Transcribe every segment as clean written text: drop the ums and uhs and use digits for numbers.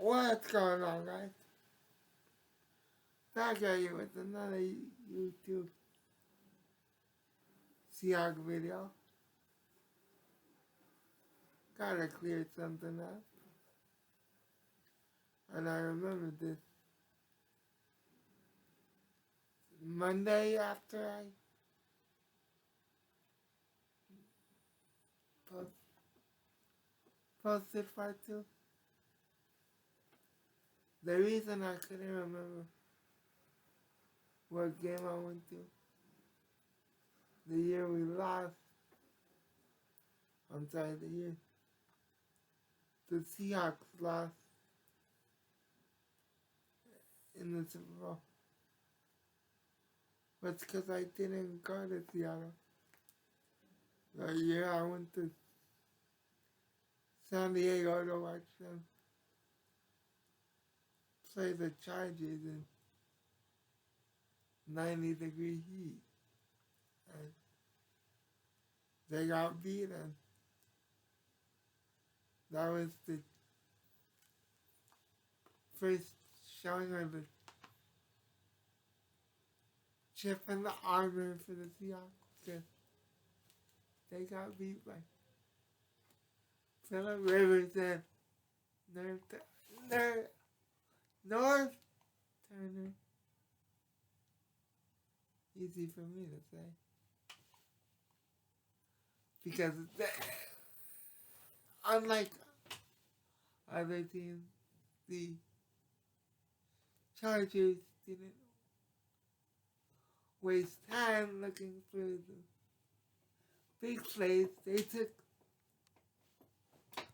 What's going on, guys? Back at you with another YouTube Seahawks video. Gotta clear something up. And I remember this Monday after I posted part 2. The reason I couldn't remember what game I went to, the year we lost, the year the Seahawks lost in the Super Bowl. But it's because I didn't go to Seattle. The year I went to San Diego to watch them play the Chargers in 90-degree heat. And they got beaten. That was the first showing of the chip in the armor for the Seahawks, because they got beat by Phillip Rivers and North Turner. Easy for me to say. Because unlike other teams, the Chargers didn't waste time looking for the big plays. They took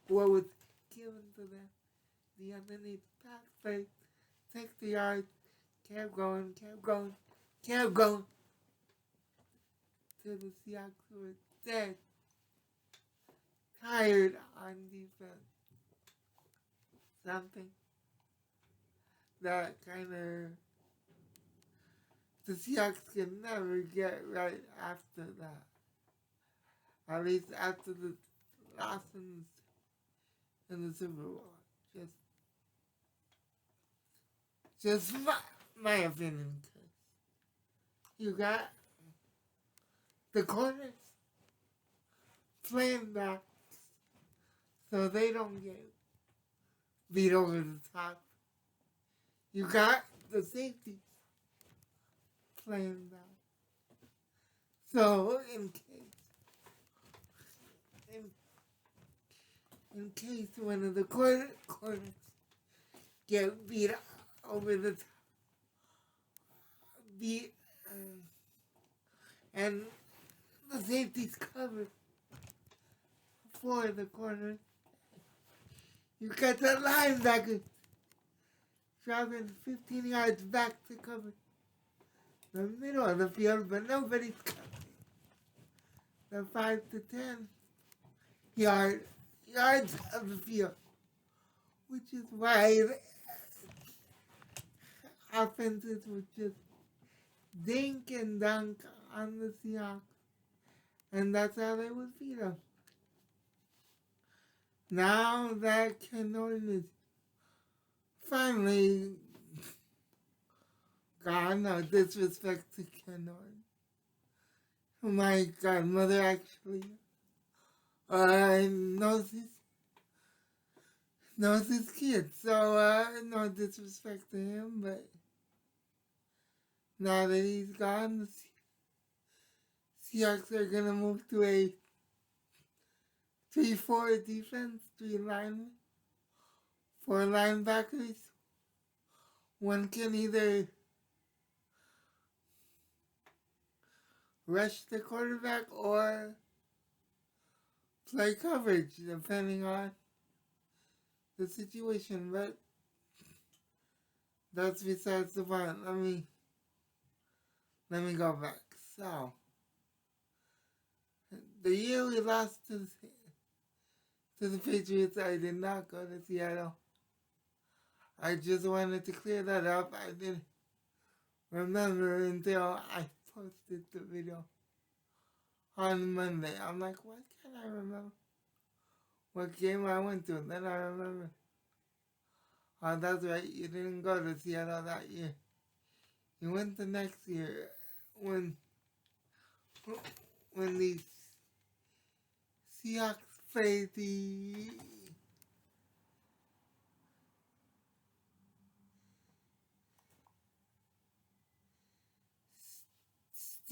what was given to them, the underneath pass play, took the yards, kept going, till the Seahawks were dead, tired on defense. Something that kind of the Seahawks can never get right after that. At least after the loss in the Super Bowl. Just my opinion. You got the corners playing back so they don't get beat over the top. You got the safeties playing back. So in case one of the corners get beat over the top, and the safeties covered for the corner, you got the linebacker driving 15 yards back to cover the middle of the field, but nobody's covering the 5 to 10 yards of the field, which is why the offenses would just dink and dunk on the Seahawks, and that's how they would beat them. Now that Ken Norton is finally gone, no disrespect to Ken Norton, my godmother actually knows his kids, so no disrespect to him, but now that he's gone, the Seahawks are gonna move to a 3-4 defense, 3 linemen, 4 linebackers. One can either rush the quarterback or play coverage, depending on the situation, but that's besides the point. Let me go back. So, the year we lost to the Patriots, I did not go to Seattle. I just wanted to clear that up. I didn't remember until I posted the video on Monday. I'm like, why can't I remember what game I went to? And then I remember Oh, that's right. You didn't go to Seattle that year. You went the next year when the Seahawks played the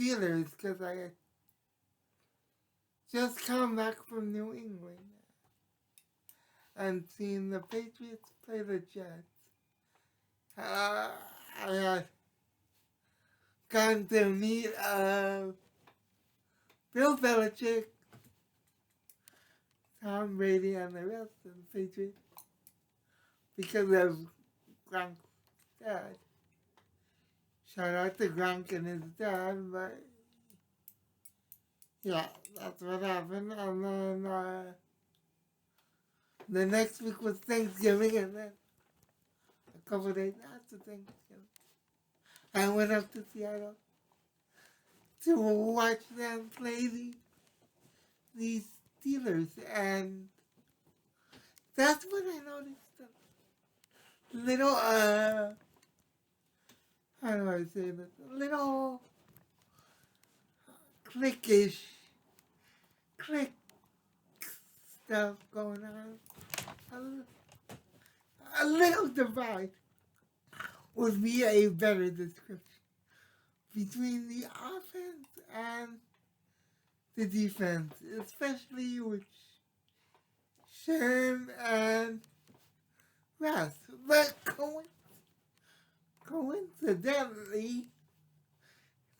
Steelers because I had just come back from New England and seen the Patriots play the Jets. I had gone to meet Bill Belichick, Tom Brady, and the rest of the Patriots because of Gronk's dad. Shout out to Gronk and his dad, but yeah, that's what happened. And then the next week was Thanksgiving, and then a couple of days after Thanksgiving, I went up to Seattle to watch them play the Steelers, and that's when I noticed a little, how do I say this? A little click stuff going on. A little divide would be a better description between the offense and the defense, especially with Sherm and Russ. But coincidentally,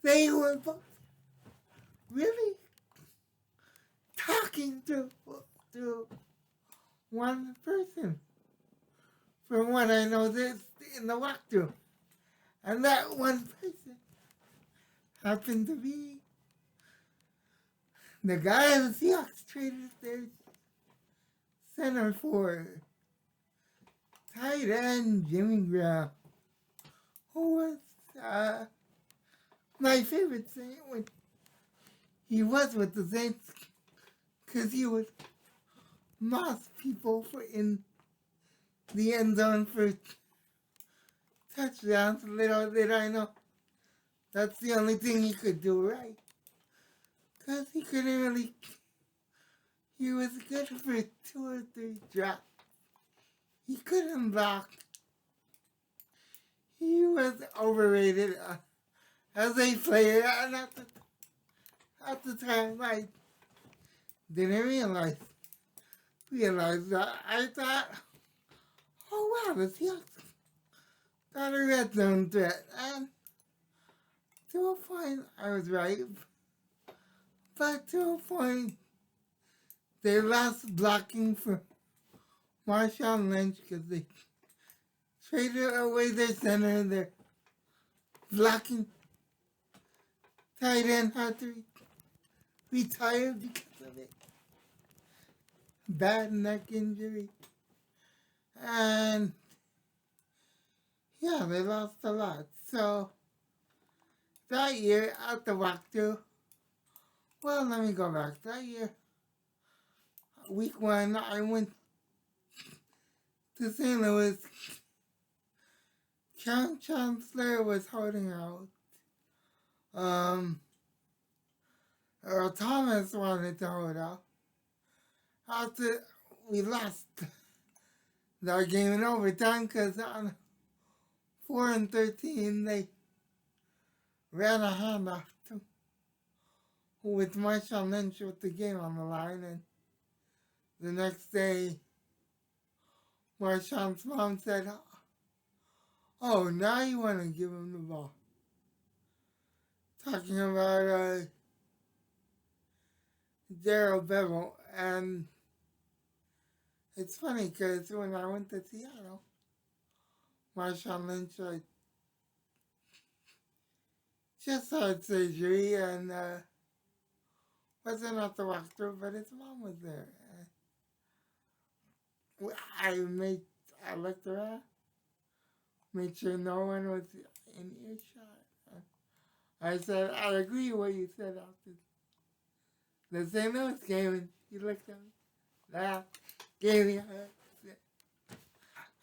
they were both really talking to one person. From what I know, this in the walkthrough, and that one person happened to be the guy the Seahawks traded their center for, tight end Jimmy Graham, who was my favorite Saint when he was with the Saints, because he would moss people in the end zone for touchdowns. Little did I know that's the only thing he could do right. Because he couldn't really, he was good for 2 or 3 drops. He couldn't block. He was overrated as a player, and at the time I didn't realize that. I thought, oh wow, the Seahawks got a red zone threat, and to a point I was right, but to a point they lost blocking for Marshawn Lynch because they traded away their center and their blocking tight end had to retire because of it. Bad neck injury. And yeah, they lost a lot. So that year at the walkthrough, well, let me go back. That year, week 1, I went to St. Louis. Count Chancellor was holding out. Earl Thomas wanted to hold out. After we lost that game in overtime, because on 4-13, they ran a handoff to with Marshawn Lynch with the game on the line, and the next day, Marshawn's mom said, "Oh, now you want to give him the ball." Talking about Daryl Bevel, and it's funny because when I went to Seattle, Marshawn Lynch just had surgery and wasn't at the walkthrough, but his mom was there. I looked around, made sure no one was in earshot. I said, I agree with what you said after the St. Louis game, and he looked at me, laughed, gave me a hug, said,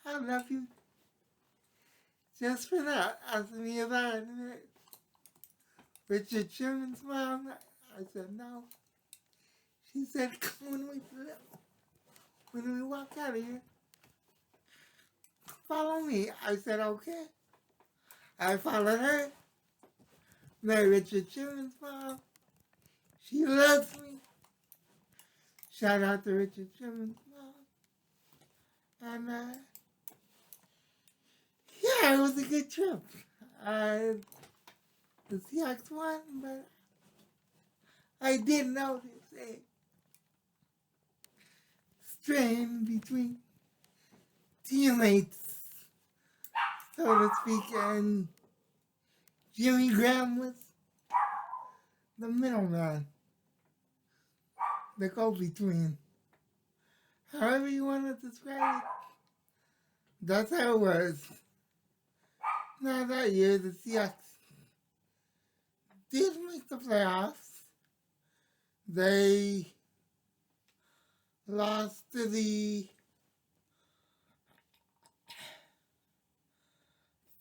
I love you just for that. Asked me if I had met Richard Sherman's mom. I said no. She said, come when we walk out of here, follow me. I said, okay. I followed her. Met Richard Sherman's mom. She loves me. Shout out to Richard Sherman's mom. And, yeah, it was a good trip. The Seahawks won, but I did notice a strain between teammates, so to speak, and Jimmy Graham was the middleman, the go-between. However you want to describe it, that's how it was. Now that year, the Seahawks did make the playoffs. They lost to the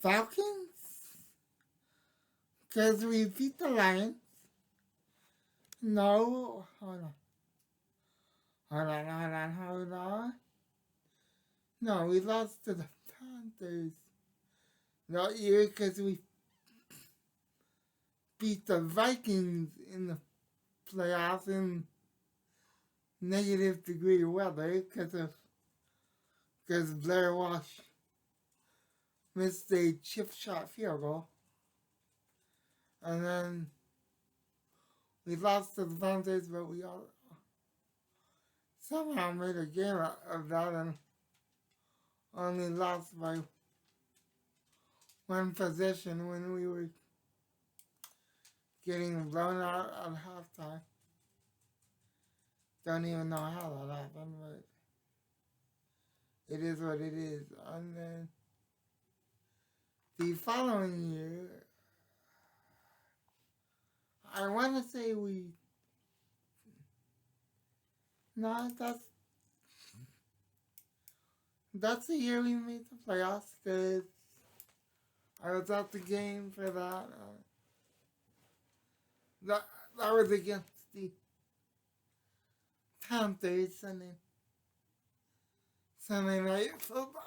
Falcons because we beat the Lions. No, hold on. No, we lost to the Panthers that year because we beat the Vikings in the playoffs in -degree weather because Blair Walsh missed a chip shot field goal. And then we lost to the Panthers, but we all somehow made a game of that and only lost by one possession when we were getting blown out at halftime. Don't even know how that happened, but it is what it is. And then the following year, I want to say that's the year we made the playoffs because I was at the game for that. That was against the Panthers Sunday night football.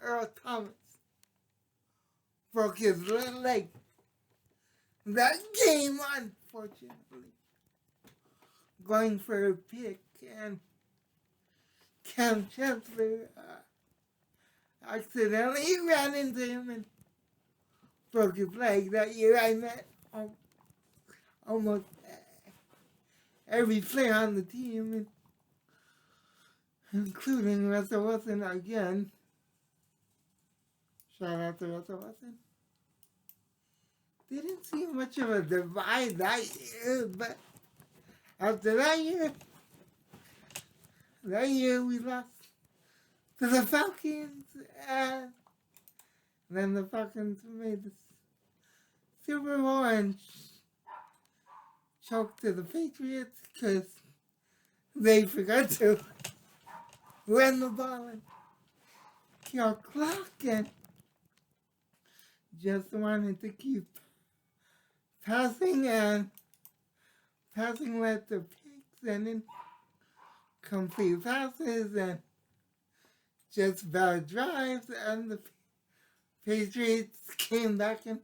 Earl Thomas broke his little leg. That game, unfortunately, going for a pick, and Cam Chancellor accidentally ran into him and broke his leg. That year I met almost every player on the team, including Russell Wilson again. Shout out to Russell Wilson. Didn't see much of a divide that year, but after that year we lost to the Falcons, and then the Falcons made the Super Bowl and choked to the Patriots because they forgot to run the ball and kill clock and just wanted to keep passing led to picks and incomplete passes and just bad drives, and the Patriots came back and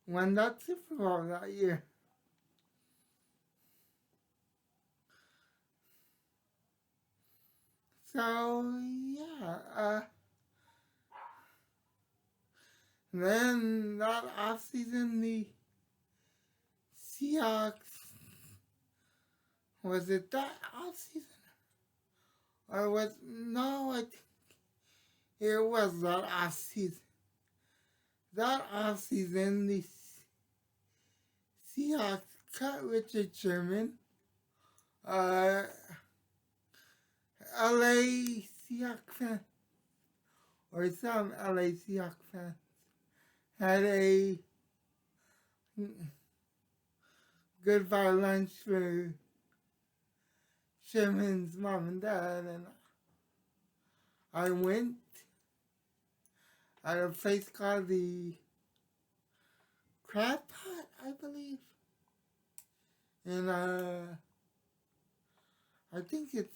won that Super Bowl that year. So yeah, then that offseason the Seahawks, was it that offseason? I think it was that offseason. That offseason, the Seahawks cut Richard Sherman. LA Seahawks fans, or some LA Seahawks fans, had a goodbye lunch for Sherman's mom and dad, and I went at a place called the Crab Pot, I believe. And I think it's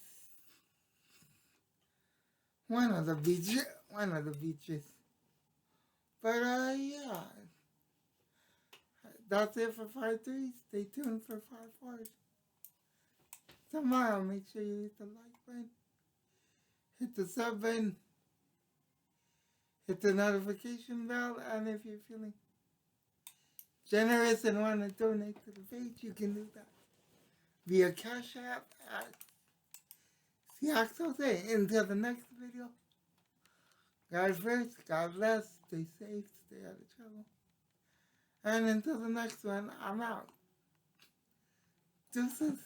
one of the beaches. One of the beaches. But yeah. That's it for 5-3. Stay tuned for 5-4. Tomorrow, make sure you hit the like button, hit the sub button, hit the notification bell, and if you're feeling generous and want to donate to the page, you can do that via Cash App at seahawks. Until the next video, God first, God bless, stay safe, stay out of trouble. And until the next one, I'm out. Deuces.